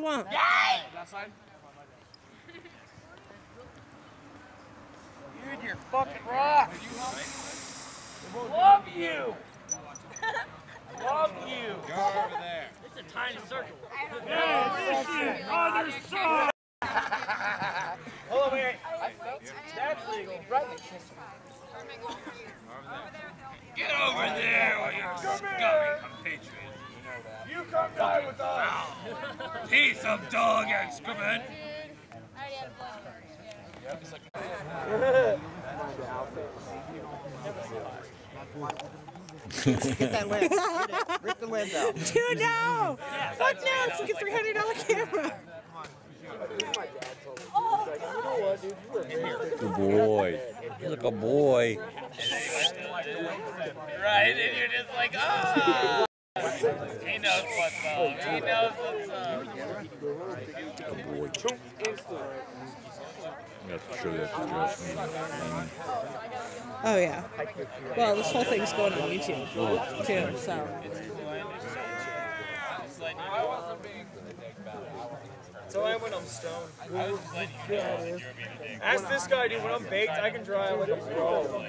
want. Yay! That side? Dude, you're fucking rock. Love you. Love you. Go over there. It's a tiny circle. Other side! Hold on, wait. That's legal. Right. Get over there, or you're scummy compatriot. You come die with us. Piece of dog excrement. Get that lens. Get it. Rip the lens out. Dude, no! Fuck no! It's like a $300 camera. Good boy. Look a boy. Right, and you're just like, ah! He knows what's up. He knows what's up. Good boy. I have to show you that to Josh. Oh, yeah. Well, this whole thing's going on YouTube, too, so. So I when I'm stoned. Ask this guy, dude. When I'm baked, I can drive like a pro.